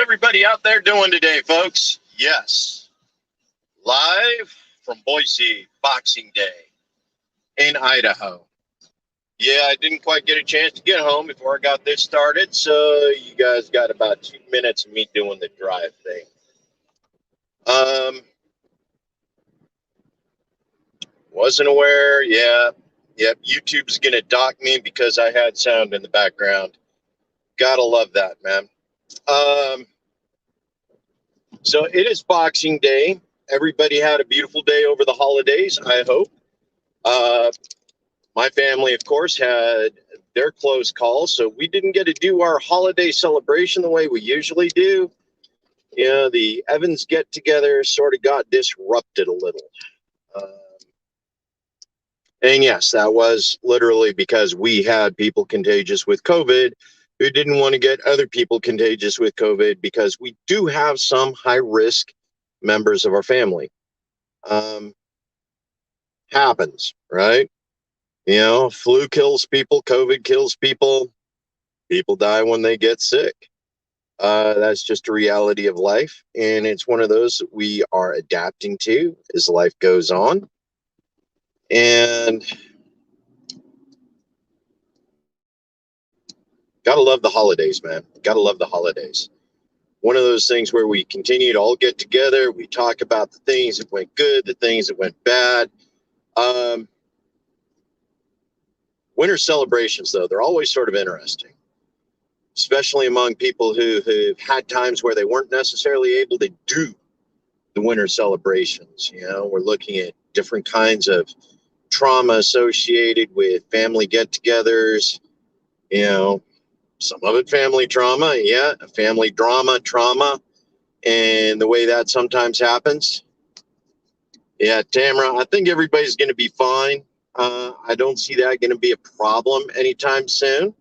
everybody out there doing today, folks? Yes, live from Boise, Boxing Day in Idaho. Yeah, I didn't quite get a chance to get home before I got this started, so you guys got about 2 minutes of me doing the drive thing. Wasn't aware. Yep. YouTube's gonna dock me because I had sound in the background. Gotta love that, man. Um, so it is Boxing Day. Everybody had a beautiful day over the holidays, I hope. Uh, my family, of course, had their close call, so we didn't get to do our holiday celebration the way we usually do. You know, the Evans get together sort of got disrupted a little. And yes, that was literally because we had people contagious with COVID who didn't want to get other people contagious with COVID because we do have some high risk members of our family. Happens, right? You know, flu kills people, COVID kills people, people die when they get sick. That's just a reality of life. And it's one of those that we are adapting to as life goes on. And gotta love the holidays, man. Gotta love the holidays. One of those things where we continue to all get together. We talk about the things that went good, the things that went bad. Winter celebrations, though, they're always sort of interesting, especially among people who've had times where they weren't necessarily able to do the winter celebrations. You know, we're looking at different kinds of trauma associated with family get-togethers. You know, some of it family trauma, yeah, family drama, trauma, and the way that sometimes happens. Yeah, Tamara, I think everybody's going to be fine. I don't see that going to be a problem anytime soon,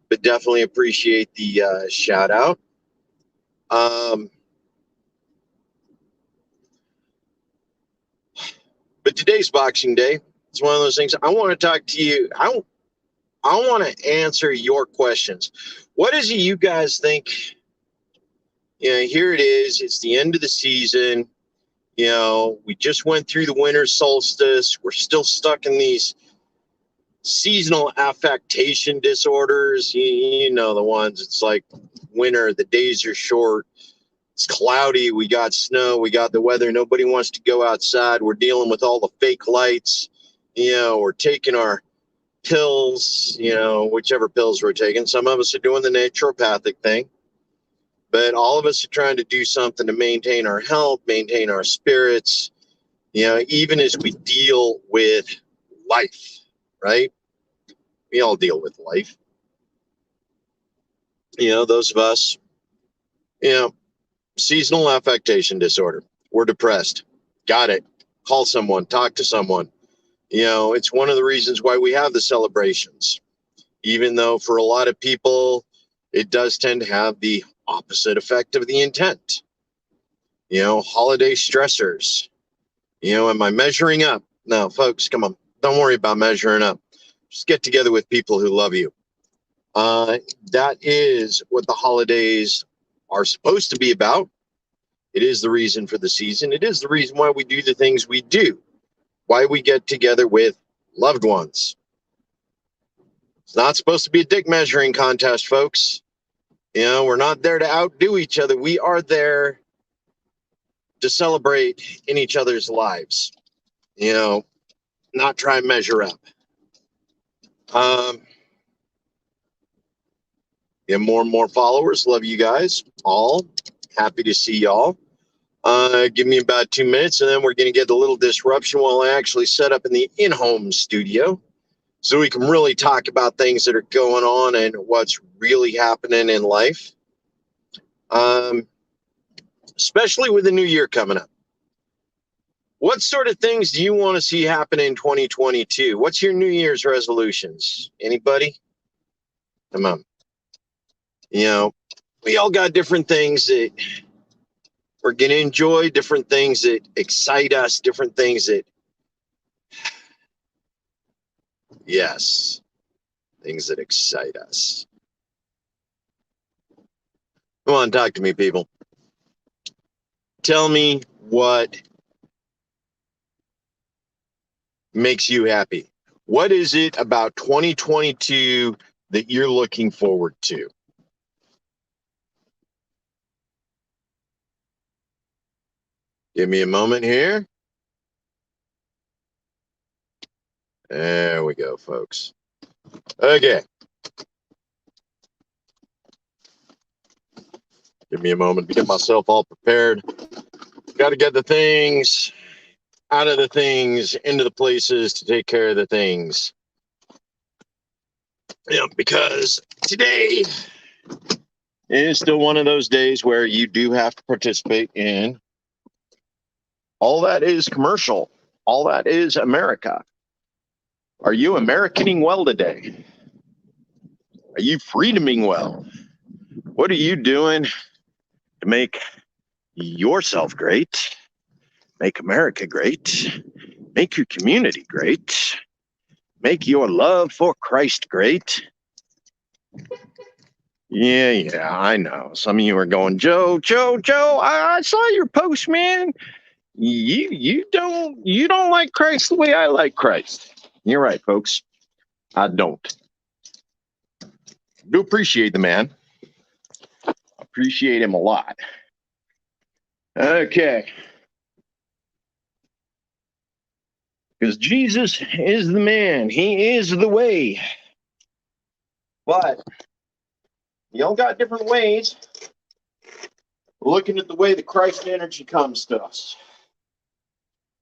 but definitely appreciate the shout out. But today's Boxing Day. It's one of those things. I want to talk to you. I want to answer your questions. What is it you guys think? You know, here it is. It's the end of the season. You know, we just went through the winter solstice. We're still stuck in these seasonal affectation disorders. You know the ones. It's like winter. The days are short. It's cloudy. We got snow. We got the weather. Nobody wants to go outside. We're dealing with all the fake lights. You know, we're taking our pills, you know, whichever pills we're taking. Some of us are doing the naturopathic thing, but all of us are trying to do something to maintain our health, maintain our spirits, you know, even as we deal with life, right? We all deal with life. You know, those of us, you know, seasonal affectation disorder. We're depressed. Got it. Call someone, talk to someone. You know, it's one of the reasons why we have the celebrations, even though for a lot of people, it does tend to have the opposite effect of the intent. You know, holiday stressors. You know, am I measuring up? No, folks, come on. Don't worry about measuring up. Just get together with people who love you. That is what the holidays are supposed to be about. It is the reason for the season. It is the reason why we do the things we do, why we get together with loved ones. It's not supposed to be a dick measuring contest, folks. You know, we're not there to outdo each other. We are there to celebrate in each other's lives. You know, not try and measure up. Get more and more followers. Love you guys all. Happy to see y'all. Give me about 2 minutes, and then we're going to get a little disruption while I actually set up in the in-home studio so we can really talk about things that are going on and what's really happening in life, especially with the new year coming up. What sort of things do you want to see happen in 2022? What's your New Year's resolutions? Anybody? Come on. You know, we all got different things that we're going to enjoy, different things that excite us, different things that, yes, things that excite us. Come on, talk to me, people. Tell me what makes you happy. What is it about 2022 that you're looking forward to? Give me a moment here. There we go, folks. Okay. Give me a moment to get myself all prepared. Got to get the things out of the things into the places to take care of the things. Yeah, because today is still one of those days where you do have to participate in all that is commercial, all that is America. Are you Americaning well today? Are you freedoming well? What are you doing to make yourself great, make America great, make your community great, make your love for Christ great? Yeah, I know. Some of you are going, Joe, I saw your post, man. You don't like Christ the way I like Christ. You're right, folks. I don't. Do appreciate the man. Appreciate him a lot. Okay. Because Jesus is the man. He is the way. But y'all got different ways looking at the way the Christ energy comes to us.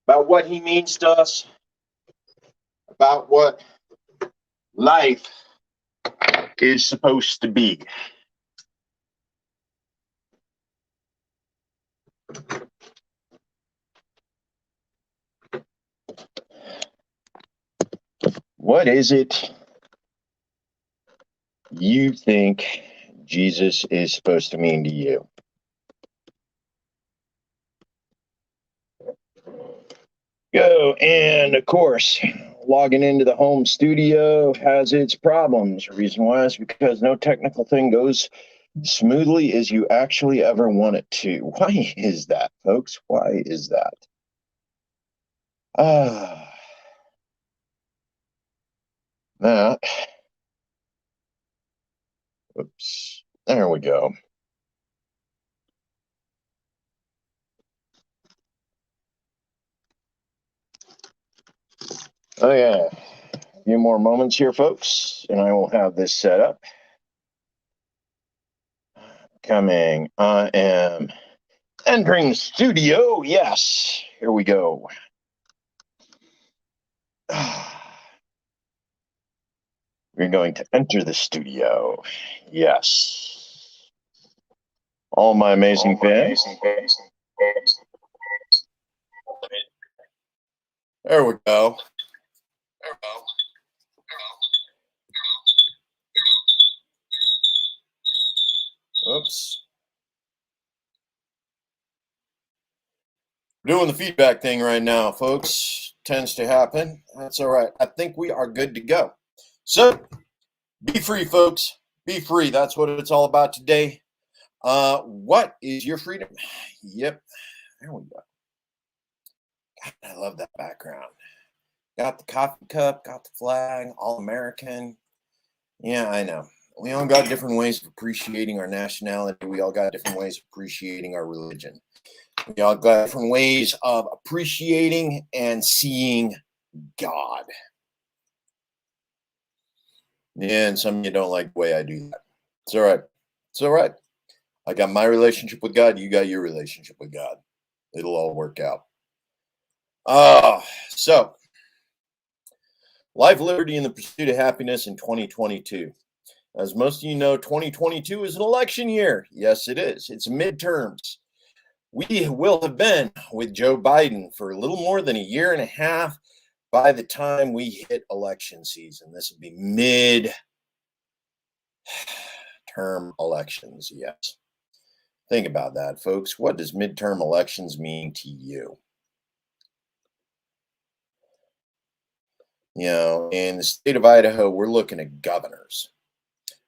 About what he means to us. About what life is supposed to be. What is it you think Jesus is supposed to mean to you? Go, and of course, logging into the home studio has its problems. The reason why is because no technical thing goes smoothly as you actually ever want it to. Why is that, folks? Why is that? That. Oops. There we go. Oh, yeah. A few more moments here, folks, and I will have this set up. Coming. I am entering the studio. Yes. Here we go. We're going to enter the studio. Yes. All my amazing fans. There we go. Oops. Doing the feedback thing right now, folks. Tends to happen. That's all right. I think we are good to go. So, be free, folks. Be free. That's what it's all about today. What is your freedom? Yep. There we go. God, I love that background. Got the coffee cup, got the flag, all American. Yeah, I know. We all got different ways of appreciating our nationality. We all got different ways of appreciating our religion. We all got different ways of appreciating and seeing God. Yeah, and some of you don't like the way I do that. It's all right. It's all right. I got my relationship with God. You got your relationship with God. It'll all work out. So life, liberty, and the pursuit of happiness in 2022. As most of you know, 2022 is an election year. Yes, it is. It's midterms. We will have been with Joe Biden for a little more than a year and a half by the time we hit election season. This will be mid-term elections. Yes. Think about that, folks. What does midterm elections mean to you? You know, in the state of Idaho, we're looking at governors.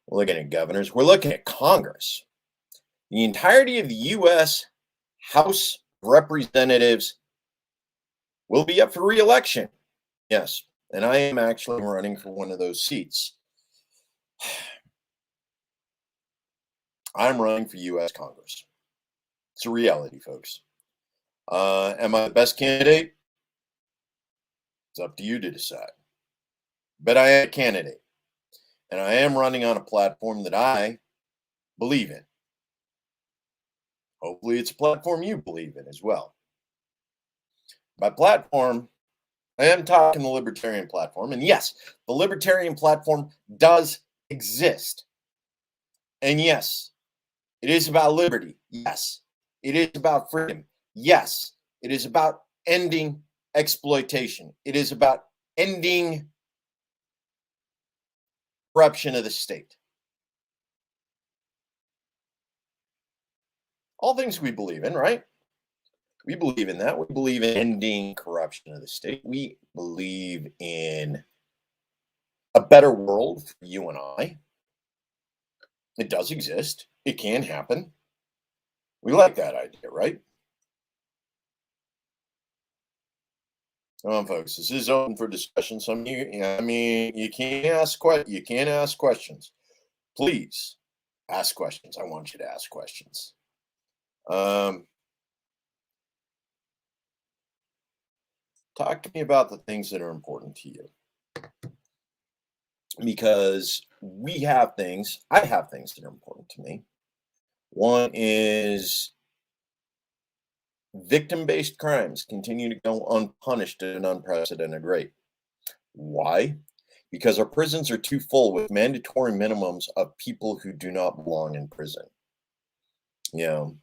We're looking at governors. We're looking at Congress. The entirety of the U.S. House of Representatives will be up for re-election. Yes, and I am actually running for one of those seats. I'm running for U.S. Congress. It's a reality, folks. Am I the best candidate? It's up to you to decide. But I am a candidate, and I am running on a platform that I believe in. Hopefully, it's a platform you believe in as well. By platform, I am talking the libertarian platform. And yes, the libertarian platform does exist. And yes, it is about liberty. Yes, it is about freedom. Yes, it is about ending exploitation. It is about ending corruption of the state. All things we believe in, right? We believe in that. We believe in ending corruption of the state. We believe in a better world for you and I. It does exist. It can happen. We like that idea, right? Come on, folks. This is open for discussion. Some of you, I mean, you can't ask questions. Please ask questions. I want you to ask questions. Talk to me about the things that are important to you. Because I have things that are important to me. One is victim-based crimes continue to go unpunished at an unprecedented rate. Why? Because our prisons are too full with mandatory minimums of people who do not belong in prison. You know,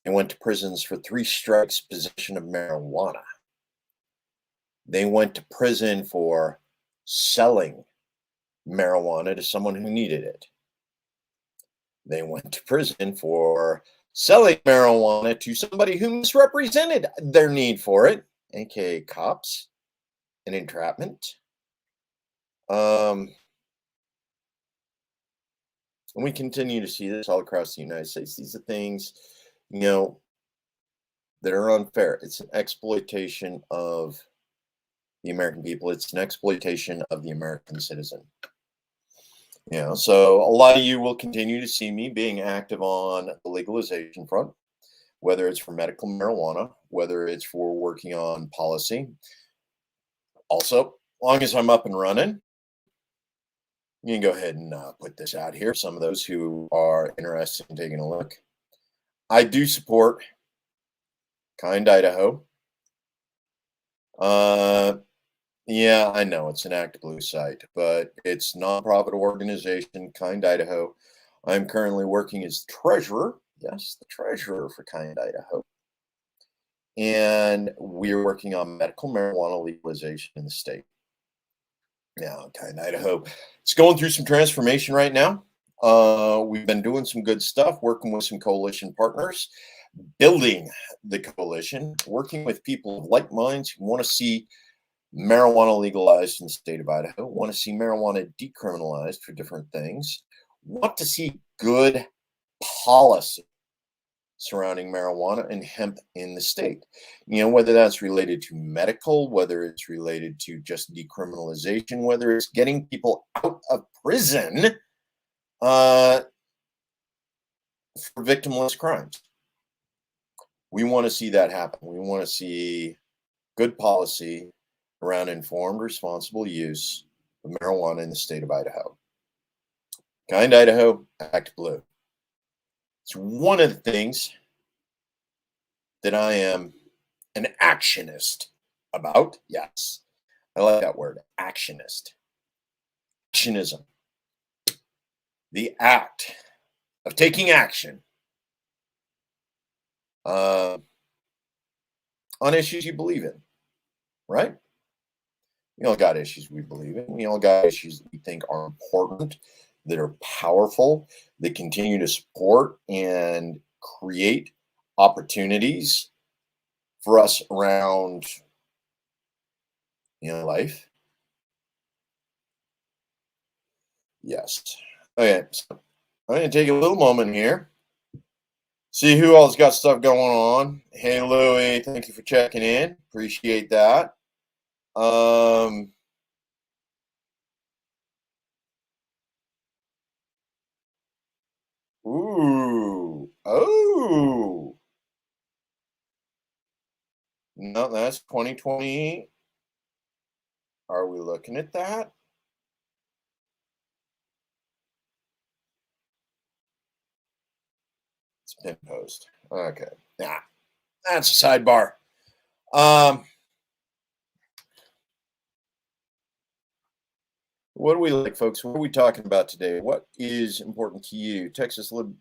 they went to prisons for 3 strikes possession of marijuana. They went to prison for selling marijuana to someone who needed it. They went to prison for selling marijuana to somebody who misrepresented their need for it, aka cops and entrapment. And we continue to see this all across the United States. These are things, that are unfair. It's an exploitation of the American people. It's an exploitation of the American citizen. So a lot of you will continue to see me being active on the legalization front, whether it's for medical marijuana, whether it's for working on policy. Also, as long as I'm up and running, you can go ahead and put this out here. Some of those who are interested in taking a look. I do support Kind Idaho. Yeah, I know it's an ActBlue site, but it's a nonprofit organization, Kind Idaho. I'm currently working as treasurer. Yes, the treasurer for Kind Idaho. And we're working on medical marijuana legalization in the state. Now, Kind Idaho, it's going through some transformation right now. We've been doing some good stuff, working with some coalition partners, building the coalition, working with people of like minds who want to see marijuana legalized in the state of Idaho, want to see marijuana decriminalized for different things, want to see good policy surrounding marijuana and hemp in the state. Whether that's related to medical, whether it's related to just decriminalization, whether it's getting people out of prison for victimless crimes. We want to see that happen. We want to see good policy around informed, responsible use of marijuana in the state of Idaho. Kind Idaho, ActBlue. It's one of the things that I am an actionist about. Yes, I like that word, actionist. Actionism. The act of taking action on issues you believe in, right? We all got issues we believe in. We all got issues that we think are important, that are powerful, that continue to support and create opportunities for us around, life. Yes. Okay. So I'm going to take a little moment here See who else got stuff going on. Hey, Louie, thank you for checking in. Appreciate that. Um, ooh, oh, no, that's 2020. Are we looking at that? It's pin post. Okay, nah, that's a sidebar. Um, what do we like, folks? What are we talking about today? What is important to you? Texas Lib.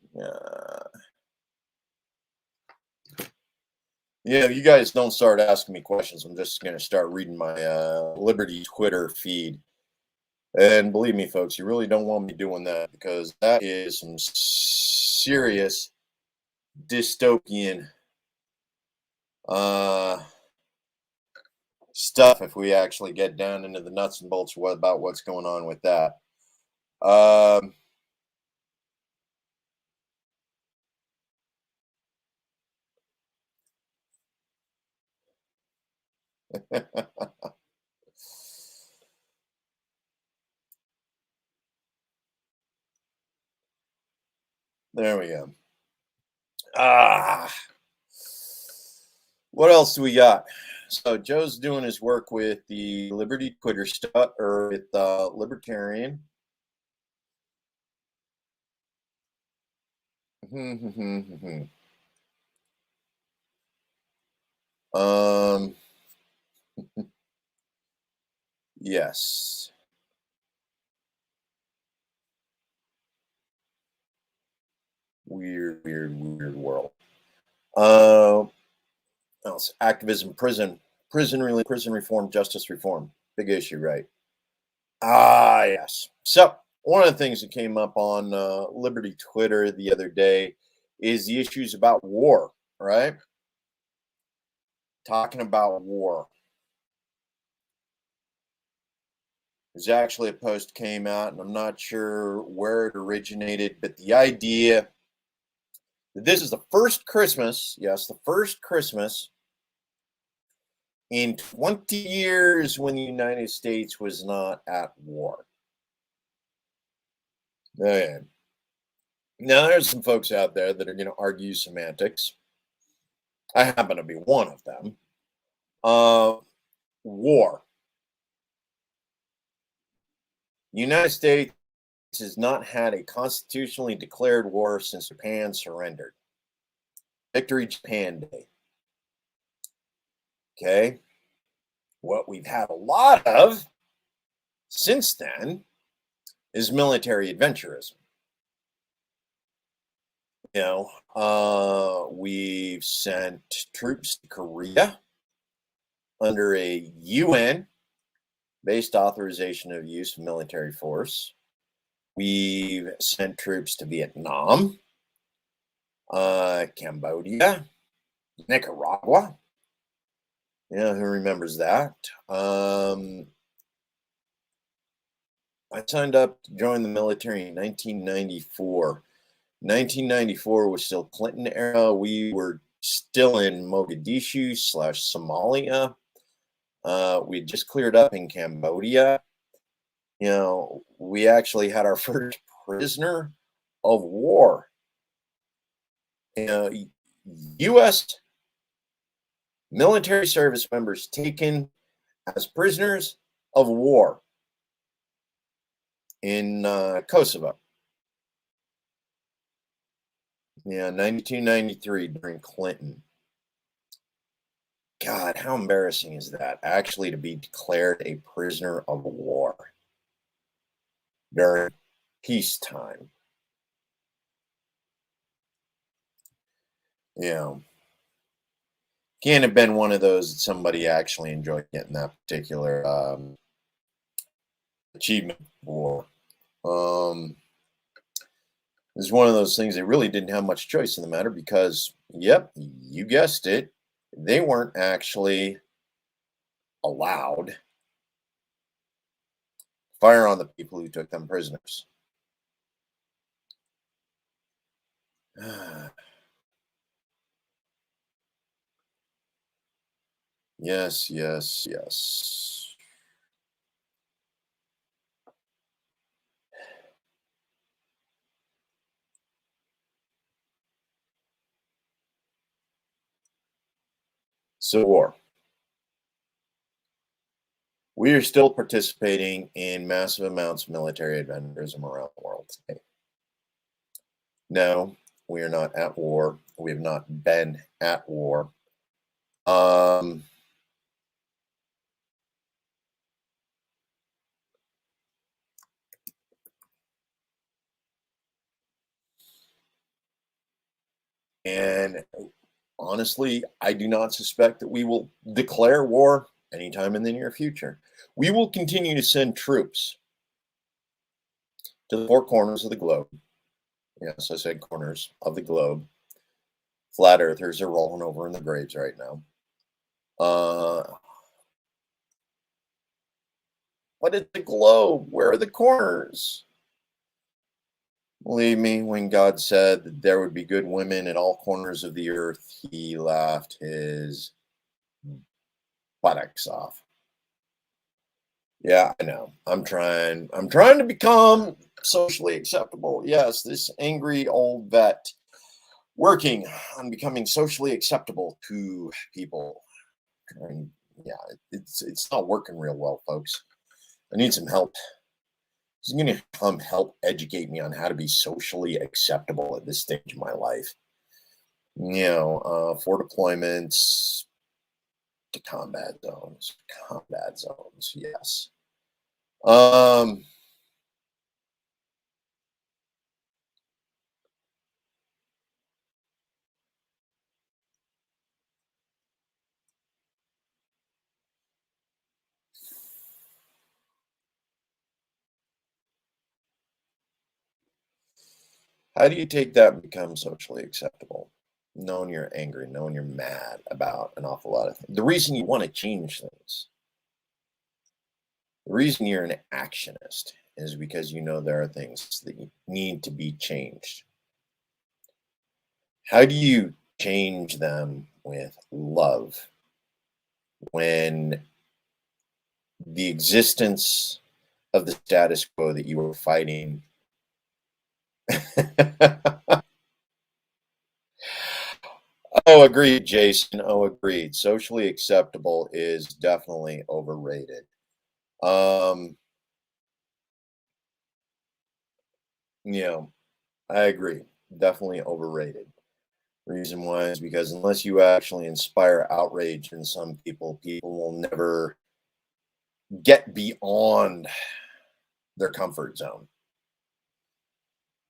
Yeah, you guys don't start asking me questions. I'm just going to start reading my Liberty Twitter feed. And believe me, folks, you really don't want me doing that because that is some serious dystopian uh, stuff if we actually get down into the nuts and bolts about what's going on with that. Um, there we go. Ah, what else do we got? So Joe's doing his work with the Liberty Twitter stuff, or with Libertarian. um, yes. Weird world. Uh, else? Activism, prison reform, justice reform. Big issue, right? Ah, yes. So one of the things that came up on Liberty Twitter the other day is the issues about war, right? Talking about war. There's actually a post came out, and I'm not sure where it originated, but the idea that this is the first Christmas, yes, the first Christmas in 20 years when the United States was not at war. Okay. Now, there's some folks out there that are going to argue semantics. I happen to be one of them. Uh, War. The United States has not had a constitutionally declared war since Japan surrendered. Victory Japan Day. Okay. What we've had a lot of since then is military adventurism. We've sent troops to Korea under a UN based authorization of use of military force. We've sent troops to Vietnam, Cambodia, Nicaragua. Yeah, who remembers that? I signed up to join the military in 1994. 1994 was still Clinton era. We were still in Mogadishu / Somalia. We just cleared up in Cambodia. We actually had our first prisoner of war. U.S. military service members taken as prisoners of war in Kosovo. Yeah, 92, 93 during Clinton. God, how embarrassing is that? Actually, to be declared a prisoner of war during peacetime. Can't have been one of those that somebody actually enjoyed getting that particular achievement for. It's one of those things they really didn't have much choice in the matter because, yep, you guessed it, they weren't actually allowed fire on the people who took them prisoners. Yes, yes, yes. Civil War. We are still participating in massive amounts of military adventurism around the world today. No, we are not at war. We have not been at war. Um, and honestly, I do not suspect that we will declare war anytime in the near future. We will continue to send troops to the four corners of the globe. Yes, I said corners of the globe. Flat earthers are rolling over in the graves right now. Uh, what is the globe? Where are the corners? Believe me, when God said that there would be good women in all corners of the earth, he laughed his buttocks off. Yeah, I know. I'm trying to become socially acceptable. Yes, this angry old vet working on becoming socially acceptable to people. And yeah, it's not working real well, folks. I need some help. Who's going to come help educate me on how to be socially acceptable at this stage of my life? For deployments to combat zones. Combat zones, yes. Um, how do you take that and become socially acceptable? Knowing you're angry, knowing you're mad about an awful lot of things. The reason you want to change things, the reason you're an actionist is because you know there are things that need to be changed. How do you change them with love when the existence of the status quo that you were fighting? Oh, agreed, Jason. Oh, agreed. Socially acceptable is definitely overrated. Um, you know, I agree. Definitely overrated. Reason why is because unless you actually inspire outrage in some people, people will never get beyond their comfort zone.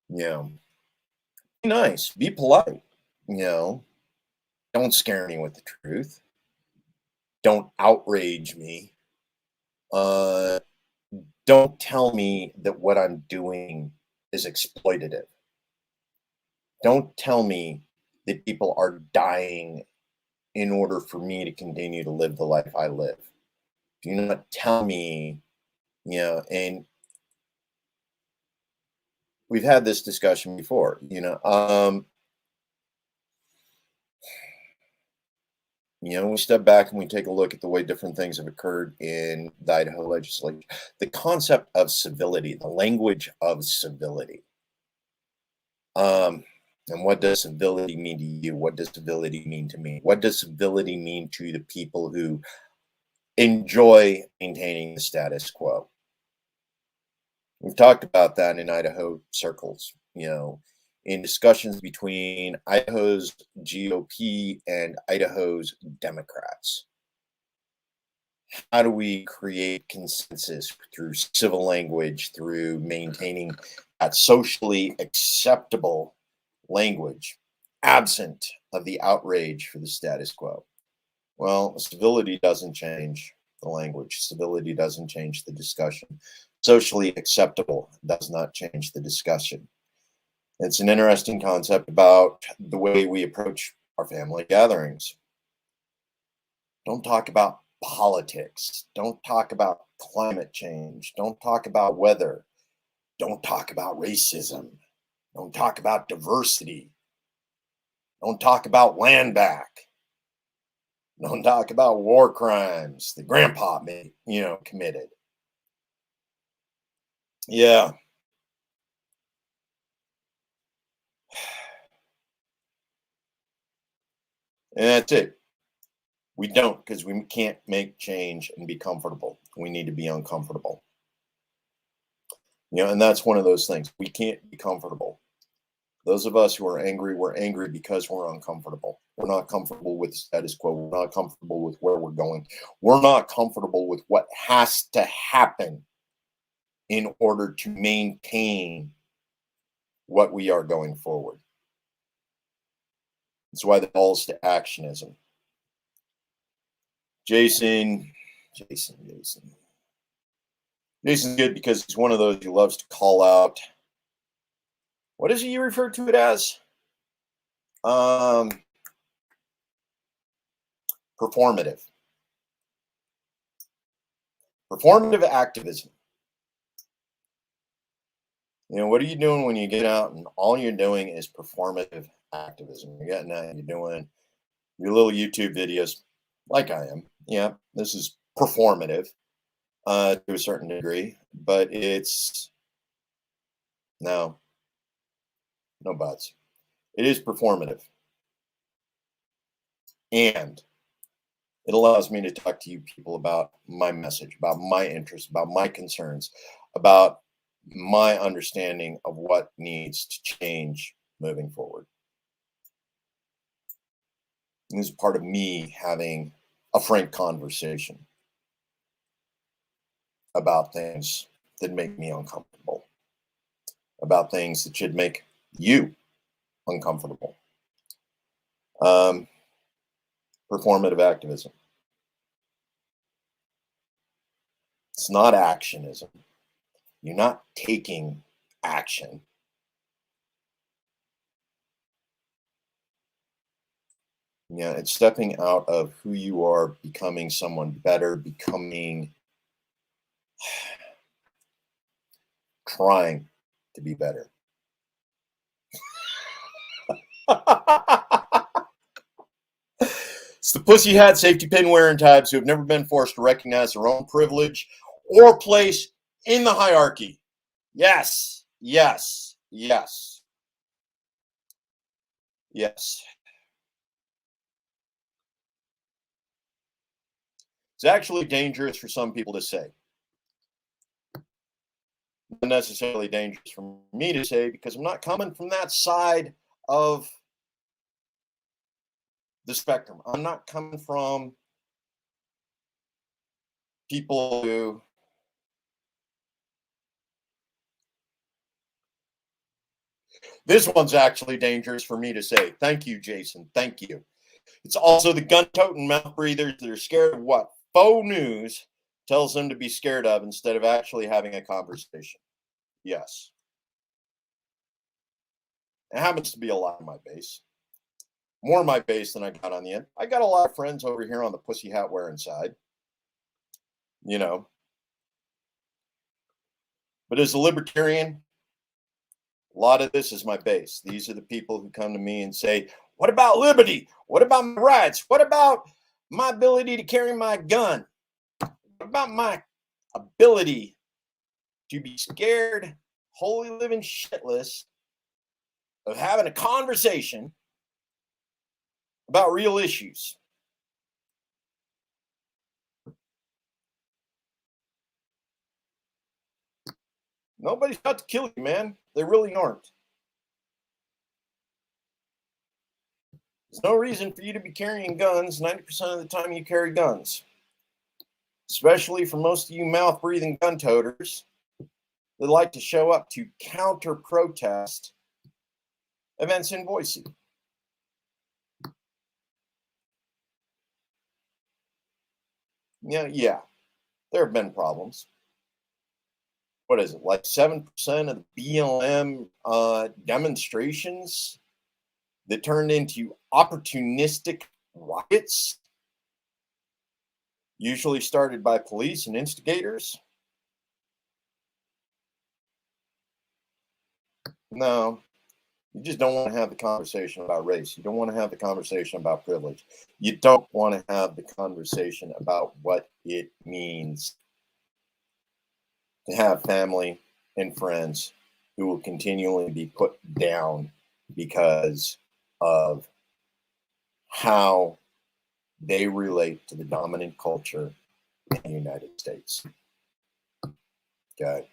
You be nice, be polite, you know, don't scare me with the truth. Don't outrage me. Uh, don't tell me that what I'm doing is exploitative. Don't tell me that people are dying in order for me to continue to live the life I live. Do not tell me, and we've had this discussion before, we step back and we take a look at the way different things have occurred in the Idaho legislature. The concept of civility, the language of civility. And what does civility mean to you? What does civility mean to me? What does civility mean to the people who enjoy maintaining the status quo? We've talked about that in Idaho circles, in discussions between Idaho's GOP and Idaho's Democrats. How do we create consensus through civil language, through maintaining that socially acceptable language, absent of the outrage for the status quo? Well, civility doesn't change the language. Civility doesn't change the discussion. Socially acceptable does not change the discussion. It's an interesting concept about the way we approach our family gatherings. Don't talk about politics. Don't talk about climate change. Don't talk about weather. Don't talk about racism. Don't talk about diversity. Don't talk about land back. Don't talk about war crimes that grandpa committed. Yeah. And that's it. We don't, because we can't make change and be comfortable. We need to be uncomfortable. And that's one of those things. We can't be comfortable. Those of us who are angry, we're angry because we're uncomfortable. We're not comfortable with the status quo. We're not comfortable with where we're going. We're not comfortable with what has to happen in order to maintain what we are going forward. That's why the calls to actionism. Jason's good because he's one of those who loves to call out. What is it you refer to it as? Performative activism. What are you doing when you get out and all you're doing is performative activism? You're getting out, you're doing your little YouTube videos, like I am. Yeah, this is performative to a certain degree, but it's no buts. It is performative. And it allows me to talk to you people about my message, about my interests, about my concerns, about my understanding of what needs to change moving forward. And this is part of me having a frank conversation about things that make me uncomfortable, about things that should make you uncomfortable. Performative activism. It's not actionism. You're not taking action. Yeah, it's stepping out of who you are, becoming someone better, trying to be better. It's the pussy hat safety pin wearing types who have never been forced to recognize their own privilege or place in the hierarchy. Yes, yes, yes, yes. It's actually dangerous for some people to say. Not necessarily dangerous for me to say because I'm not coming from that side of the spectrum. I'm not coming from people who this one's actually dangerous for me to say. Thank you, Jason. Thank you. It's also the gun-toting mouth breathers that are scared of what faux news tells them to be scared of instead of actually having a conversation. Yes. It happens to be a lot of my base. More of my base than I got on the end. I got a lot of friends over here on the pussy hat wearing side. But as a libertarian, a lot of this is my base. These are the people who come to me and say, what about liberty? What about my rights? What about my ability to carry my gun? What about my ability to be scared, holy living shitless of having a conversation about real issues? Nobody's out to kill you, man. They really aren't. There's no reason for you to be carrying guns 90% of the time you carry guns. Especially for most of you mouth-breathing gun toters that like to show up to counter-protest events in Boise. Yeah, there have been problems. What is it, like 7% of the BLM demonstrations that turned into opportunistic riots, usually started by police and instigators? No, You just don't want to have the conversation about race. You don't want to have the conversation about privilege. You don't want to have the conversation about what it means to have family and friends who will continually be put down because of how they relate to the dominant culture in the United States. Okay.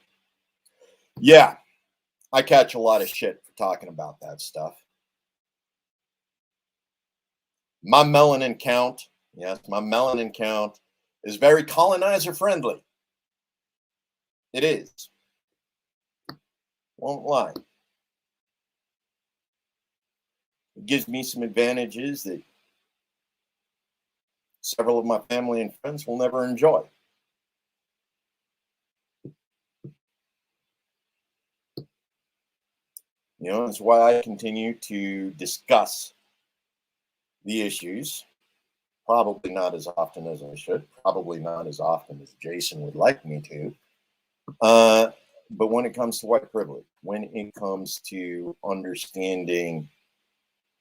Yeah, I catch a lot of shit for talking about that stuff. My melanin count, yes, my melanin count is very colonizer friendly. It is. Won't lie. It gives me some advantages that several of my family and friends will never enjoy. That's why I continue to discuss the issues. Probably not as often as I should. Probably not as often as Jason would like me to. But when it comes to white privilege, when it comes to understanding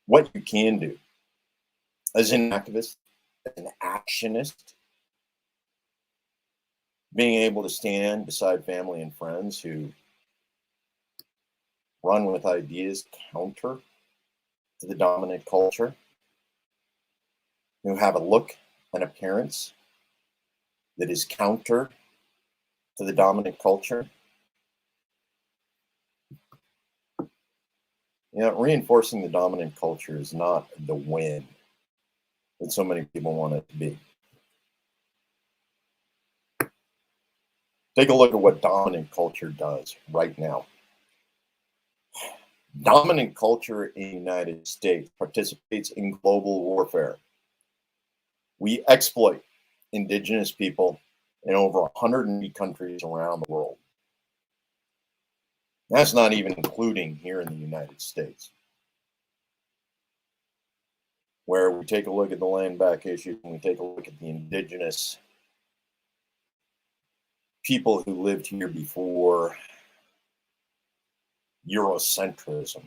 what you can do as an activist, as an actionist, being able to stand beside family and friends who run with ideas counter to the dominant culture, who have a look and appearance that is counter to the dominant culture. Reinforcing the dominant culture is not the win that so many people want it to be. Take a look at what dominant culture does right now. Dominant culture in the United States participates in global warfare. We exploit indigenous people in over 180 countries around the world. That's not even including here in the United States, where we take a look at the land back issue and we take a look at the indigenous people who lived here before Eurocentrism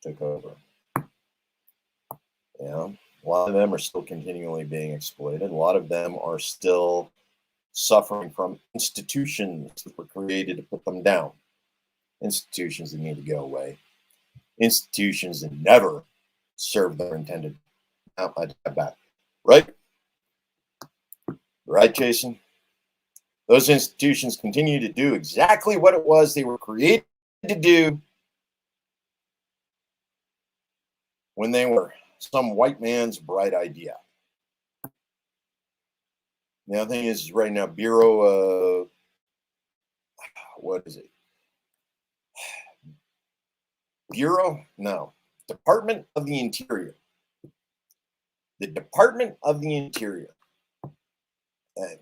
took over. A lot of them are still continually being exploited. A lot of them are still suffering from institutions that were created to put them down. Institutions that need to go away. Institutions that never serve their intended. I take back. Right? Right, Jason? Those institutions continue to do exactly what it was they were created to do when they were some white man's bright idea. The thing is right now, Bureau of, what is it? Department of the Interior. The Department of the Interior. And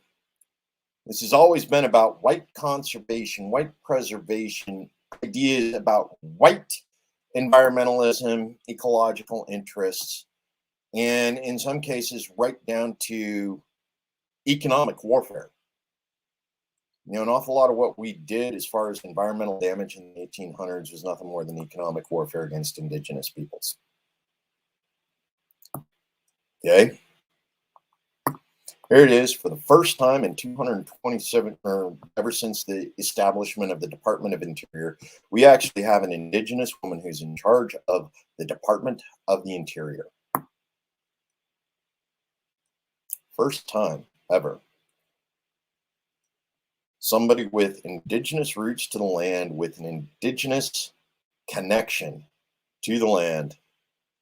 this has always been about white conservation, white preservation, ideas about white environmentalism, ecological interests, and in some cases, right down to economic warfare. An awful lot of what we did as far as environmental damage in the 1800s was nothing more than economic warfare against indigenous peoples. Okay. Here it is, for the first time in 227, or ever since the establishment of the Department of Interior, we actually have an indigenous woman who's in charge of the Department of the Interior. First time ever. Somebody with indigenous roots to the land, with an indigenous connection to the land.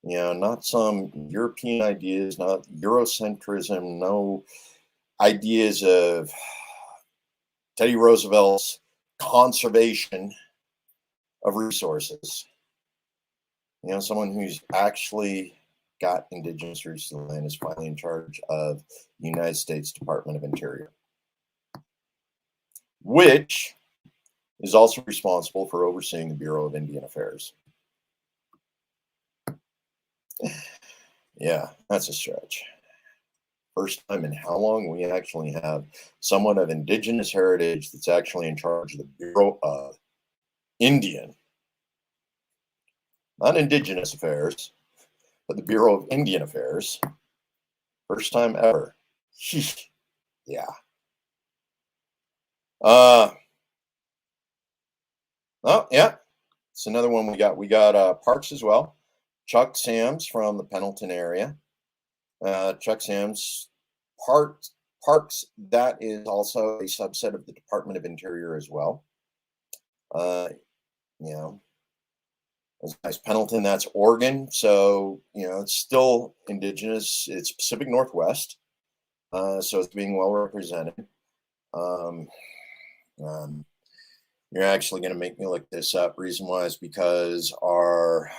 Not some European ideas, not Eurocentrism, no ideas of Teddy Roosevelt's conservation of resources. Someone who's actually got indigenous roots to the land is finally in charge of the United States Department of Interior, which is also responsible for overseeing the Bureau of Indian Affairs. Yeah, that's a stretch. First time in how long we actually have someone of indigenous heritage that's actually in charge of the Bureau of Indian not Indigenous Affairs, but the Bureau of Indian Affairs. First time ever. Yeah. Oh yeah. It's another one we got. We got Parks as well. Chuck Sams from the Pendleton area. Chuck Sams, Parks. That is also a subset of the Department of Interior as well. Uh, you know, as Pendleton, that's Oregon. So it's still indigenous. It's Pacific Northwest. So it's being well represented. Um, um, you're actually going to make me look this up. Reason why is because our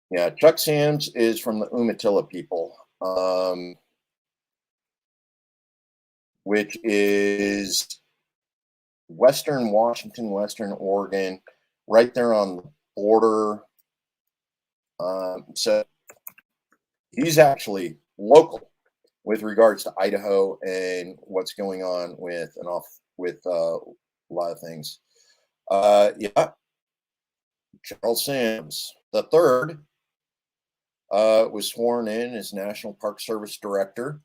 yeah, Chuck Sams is from the Umatilla people, which is Western Washington, Western Oregon, right there on the border. So he's actually local with regards to Idaho and what's going on with a lot of things. Yeah, Charles Sams the third was sworn in as National Park Service Director.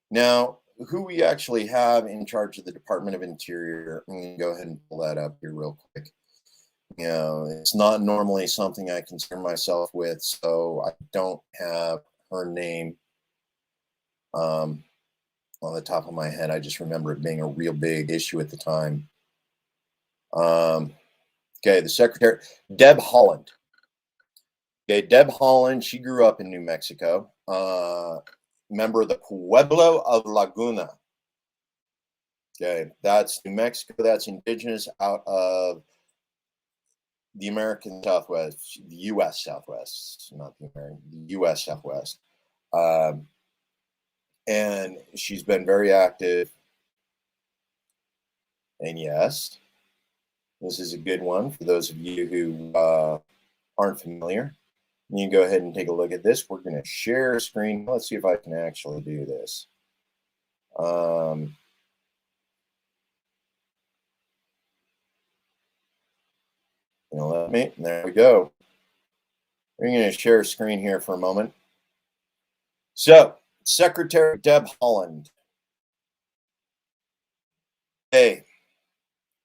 Now, who we actually have in charge of the Department of Interior, I'm going to go ahead and pull that up here real quick. It's not normally something I concern myself with, so I don't have her name on the top of my head. I just remember it being a real big issue at the time. Okay, the secretary, Deb Holland. Okay, Deb Holland, she grew up in New Mexico, member of the Pueblo of Laguna. Okay, that's New Mexico. That's indigenous out of the American Southwest, the U.S. Southwest, not the American, the U.S. Southwest. And she's been very active. And yes, this is a good one for those of you who aren't familiar. You can go ahead and take a look at this. We're going to share a screen. Let's see if I can actually do this. Let me. There we go. We're going to share a screen here for a moment. So, Secretary Deb Holland. Hey,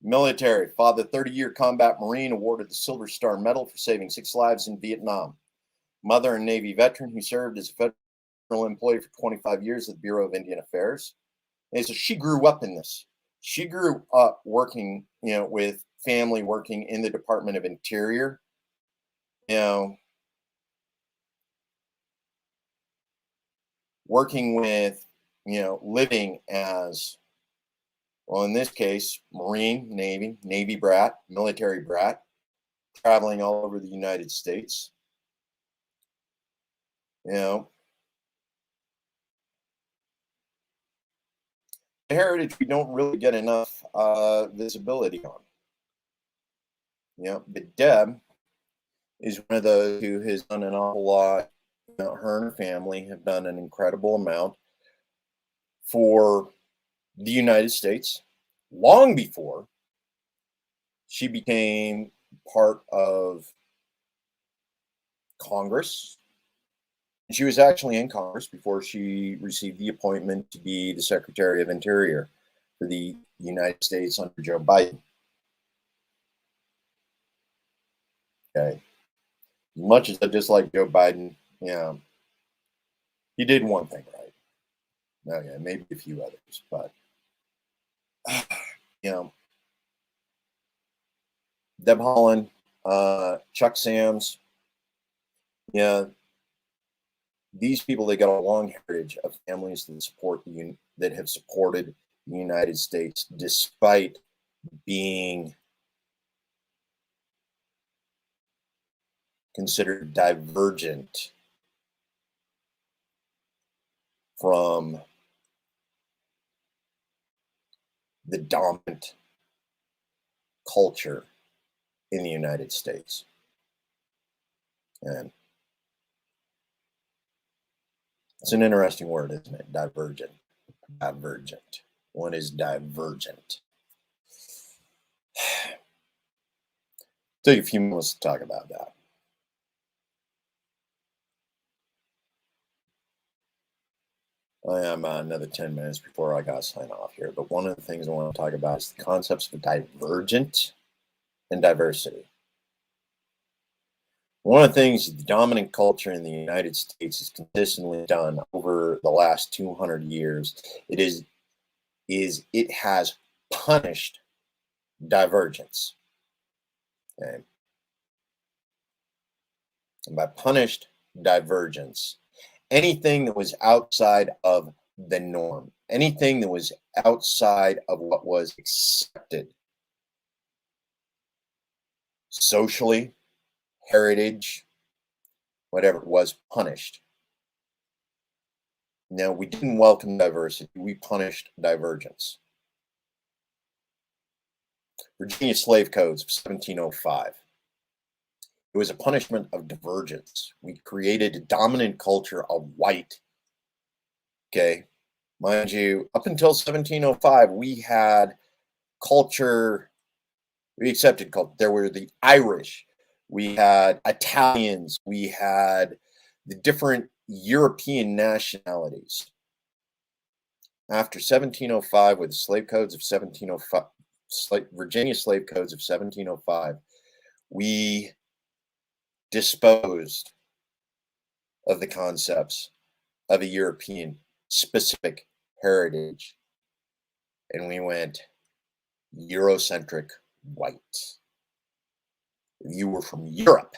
military, father, 30-year combat Marine, awarded the Silver Star Medal for saving 6 lives in Vietnam. Mother and Navy veteran who served as a federal employee for 25 years at the Bureau of Indian Affairs. And so she grew up in this. She grew up working, with family working in the Department of Interior. Working with, living as, well, in this case, Marine, Navy brat, military brat, traveling all over the United States. The heritage we don't really get enough visibility on. But Deb is one of those who has done an awful lot. Her and her family have done an incredible amount for the United States long before she became part of Congress. She was actually in Congress before she received the appointment to be the Secretary of Interior for the United States under Joe Biden. Okay. As much as I dislike Joe Biden, he did one thing right. Okay, maybe a few others, but Deb Holland, Chuck Sams, these people, they got a long heritage of families that have supported the United States despite being considered divergent from the dominant culture in the United States. And It's an interesting word, isn't it? Divergent. Divergent. What is divergent? Take a few minutes to talk about that. I am another 10 minutes before I got to sign off here. But one of the things I want to talk about is the concepts of divergent and diversity. One of the things the dominant culture in the United States has consistently done over the last 200 years, it has punished divergence. Okay? And by punished divergence, anything that was outside of the norm, anything that was outside of what was accepted socially, heritage, whatever, was punished. Now, we didn't welcome diversity, we punished divergence. Virginia Slave Codes of 1705. It was a punishment of divergence. We created a dominant culture of white. Okay. Mind you, up until 1705, we had culture, we accepted culture. There were the Irish, we had Italians, we had the different European nationalities. After 1705, with the slave codes of 1705, Virginia slave codes of 1705, we disposed of the concepts of a European specific heritage, and we went Eurocentric white. If you were from Europe,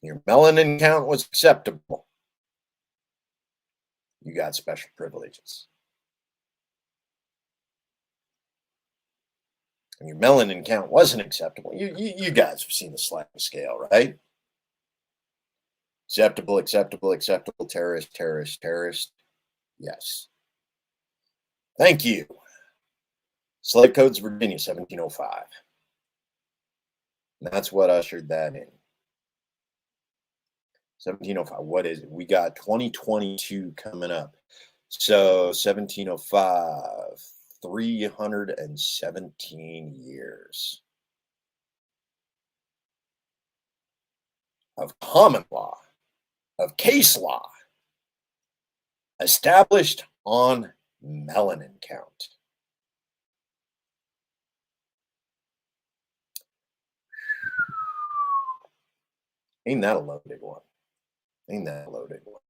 your melanin count was acceptable, you got special privileges. And your melanin count wasn't acceptable. You guys have seen the sliding scale, right? Acceptable, acceptable, acceptable, terrorist, terrorist, terrorist. Yes. Thank you. Slave Codes, Virginia, 1705. And that's what ushered that in. 1705. What is it? We got 2022 coming up. So 1705, 317 years of common law, of case law, established on melanin count. Ain't that a loaded one? Ain't that a loaded one?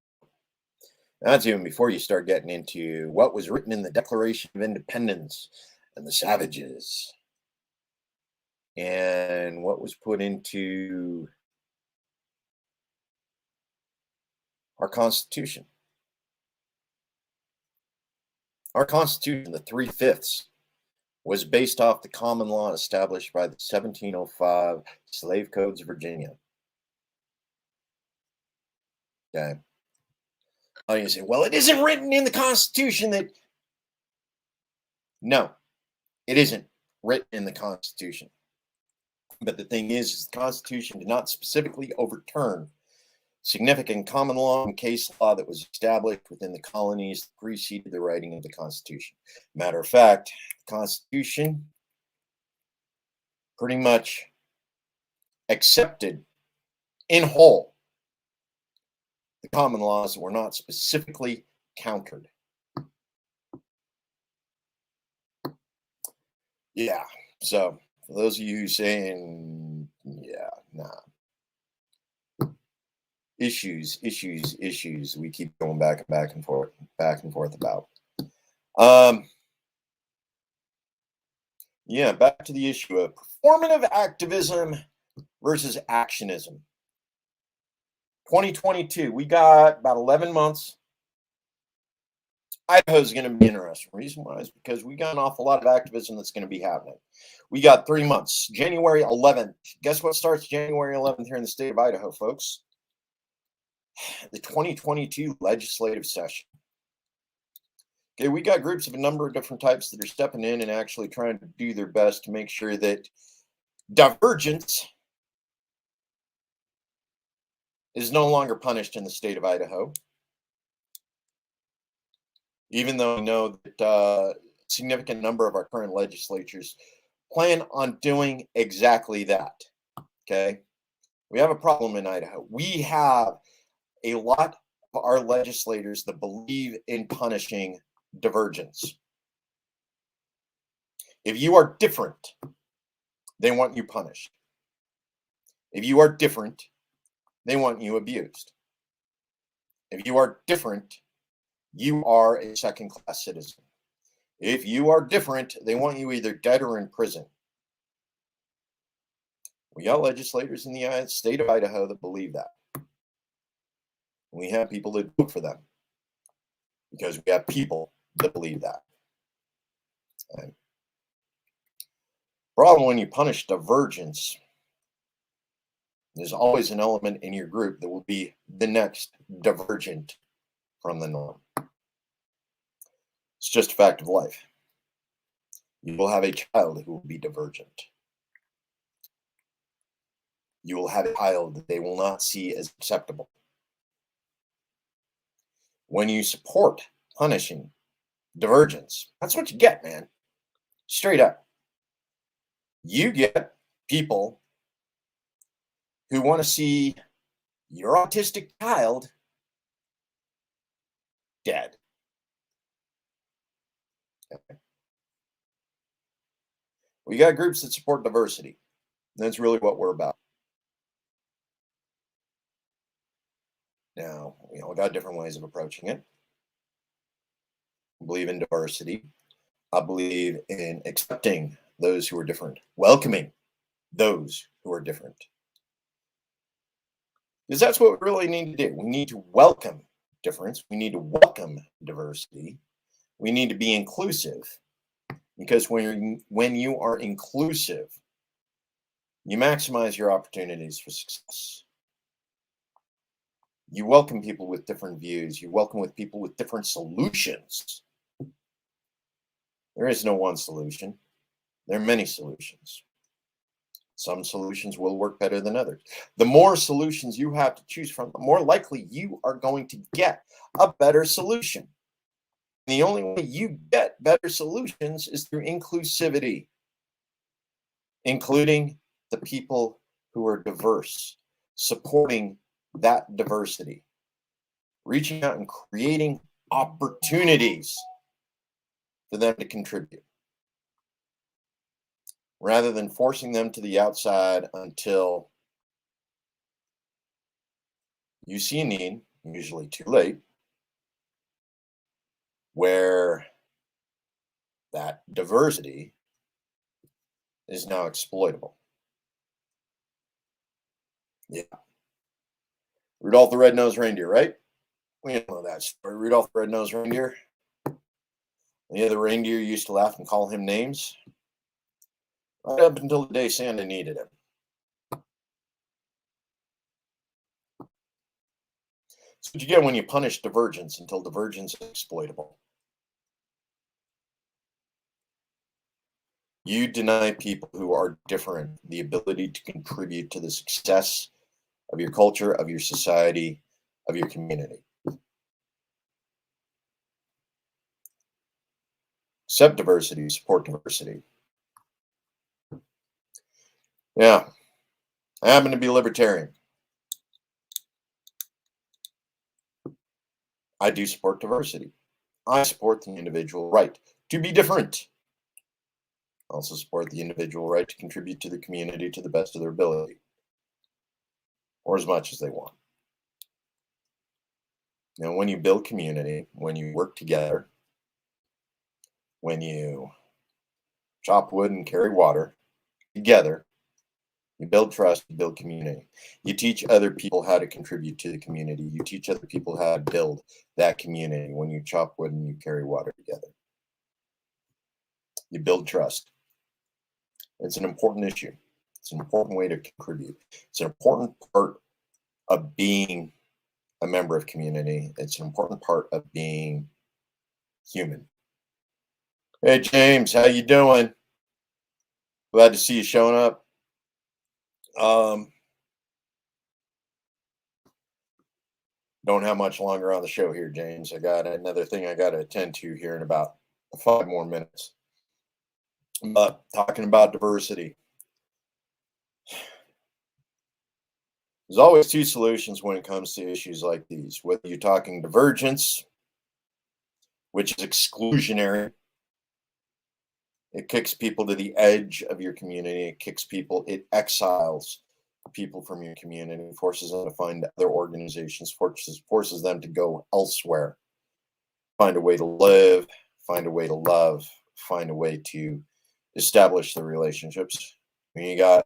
That's even before you start getting into what was written in the Declaration of Independence and the savages, and what was put into our Constitution. Our Constitution, the 3/5, was based off the common law established by the 1705 Slave Codes of Virginia. Okay. Oh, you say, well, it isn't written in the Constitution that. No, it isn't written in the Constitution. But the thing is the Constitution did not specifically overturn significant common law and case law that was established within the colonies that preceded the writing of the Constitution. Matter of fact, the Constitution pretty much accepted in whole the common laws that were not specifically countered. Yeah, so for those of you saying, yeah, nah. Issues, we keep going back and forth about. Yeah, back to the issue of performative activism versus actionism. 2022, we got about 11 months. Idaho is going to be interesting. Reason why is because we got an awful lot of activism that's going to be happening. We got 3 months. January 11th. Guess what starts January 11th here in the state of Idaho, folks? The 2022 legislative session. Okay, we got groups of a number of different types that are stepping in and actually trying to do their best to make sure that divergence is no longer punished in the state of Idaho. even though we know that a significant number of our current legislatures plan on doing exactly that. Okay. We have a problem in Idaho. We have a lot of our legislators that believe in punishing divergence. If you are different, they want you punished. If you are different, they want you abused. If you are different, you are a second class citizen. If you are different, they want you either dead or in prison. We got legislators in the state of Idaho that believe that. We have people that vote for them because we have people that believe that. Okay. Problem when you punish divergence, there's always an element in your group that will be the next divergent from the norm. It's just a fact of life. You will have a child who will be divergent. You will have a child that they will not see as acceptable. When you support punishing divergence, that's what you get, man. Straight up. You get people who want to see your autistic child dead. Okay. We got groups that support diversity. That's really what we're about. Now, we got different ways of approaching it. I believe in diversity. I believe in accepting those who are different, welcoming those who are different. Because that's what we really need to do. We need to welcome difference. We need to welcome diversity. We need to be inclusive. Because when you are inclusive, you maximize your opportunities for success. You welcome people with different views. You welcome with people with different solutions. There is no one solution. There are many solutions. Some solutions will work better than others. The more solutions you have to choose from, the more likely you are going to get a better solution. The only way you get better solutions is through inclusivity, including the people who are diverse, supporting that diversity, reaching out and creating opportunities for them to contribute, rather than forcing them to the outside until you see a need, usually too late, where that diversity is now exploitable. Yeah. Rudolph the Red-Nosed Reindeer, right? We know that story. Rudolph the Red-Nosed Reindeer. The other reindeer used to laugh and call him names right up until the day Santa needed him. That's what you get when you punish divergence until divergence is exploitable. You deny people who are different the ability to contribute to the success of your culture, of your society, of your community. Accept diversity, support diversity. Yeah, I happen to be libertarian. I do support diversity. I support the individual right to be different. I also support the individual right to contribute to the community to the best of their ability, or as much as they want. Now, when you build community, when you work together, when you chop wood and carry water together, you build trust, you build community. You teach other people how to contribute to the community. You teach other people how to build that community when you chop wood and you carry water together. You build trust. It's an important issue. It's an important way to contribute. It's an important part of being a member of community. It's an important part of being human. Hey, James, how you doing? Glad to see you showing up. Don't have much longer on the show here, James. I got another thing I got to attend to here in about 5 more minutes. But talking about diversity, there's always two solutions when it comes to issues like these. Whether you're talking divergence, which is exclusionary, it kicks people to the edge of your community. It exiles people from your community, forces them to find other organizations, forces them to go elsewhere, find a way to live, find a way to love, find a way to establish the relationships. And you got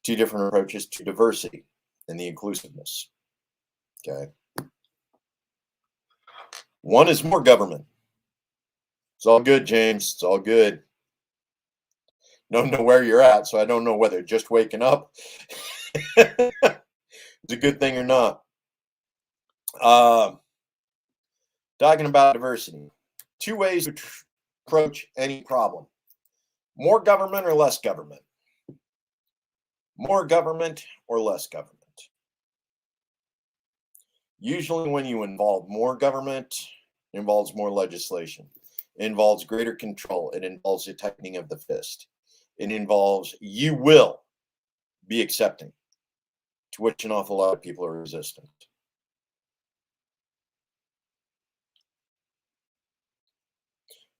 two different approaches to diversity and the inclusiveness. Okay. One is more government. It's all good, James. It's all good. Don't know where you're at, so I don't know whether just waking up is a good thing or not. Talking about diversity, two ways to approach any problem: more government or less government. More government or less government. Usually when you involve more government, it involves more legislation. It involves greater control. It involves a tightening of the fist. It involves you will be accepting, to which an awful lot of people are resistant.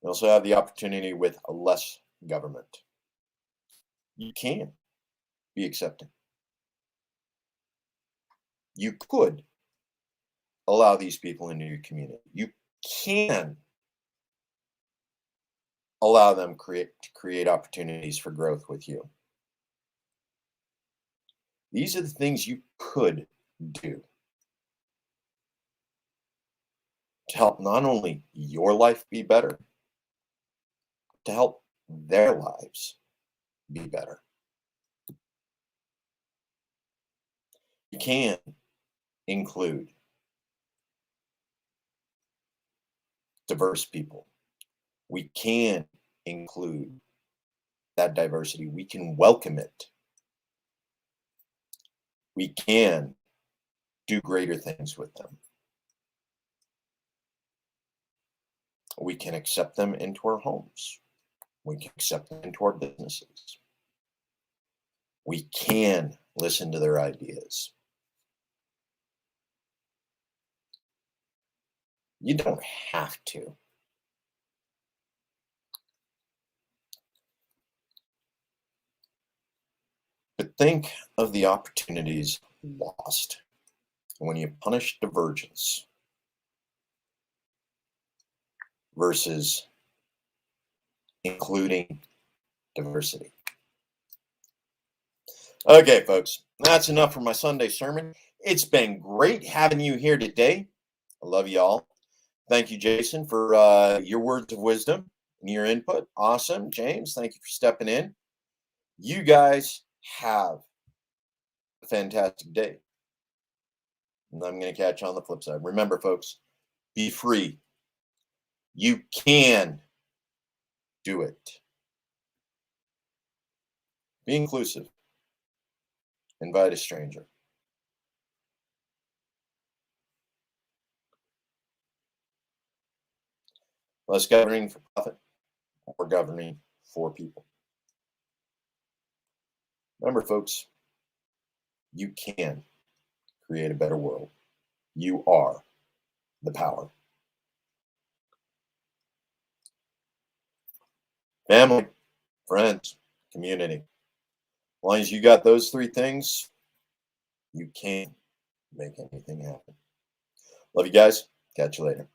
You also have the opportunity with less government. You can be accepting. You could allow these people into your community. You can allow them to create opportunities for growth with you. These are the things you could do to help not only your life be better, but to help their lives be better. You can include diverse people. We can include that diversity. We can welcome it. We can do greater things with them. We can accept them into our homes. We can accept them into our businesses. We can listen to their ideas. You don't have to. But think of the opportunities lost when you punish divergence versus including diversity. Okay, folks, that's enough for my Sunday sermon. It's been great having you here today. I love you all. Thank you, Jason, for your words of wisdom and your input. Awesome. James, thank you for stepping in. You guys have a fantastic day. And I'm going to catch you on the flip side. Remember, folks, be free. You can do it. Be inclusive. Invite a stranger. Less governing for profit, more governing for people. Remember, folks, you can create a better world. You are the power. Family, friends, community. As long as you got those three things, you can make anything happen. Love you guys. Catch you later.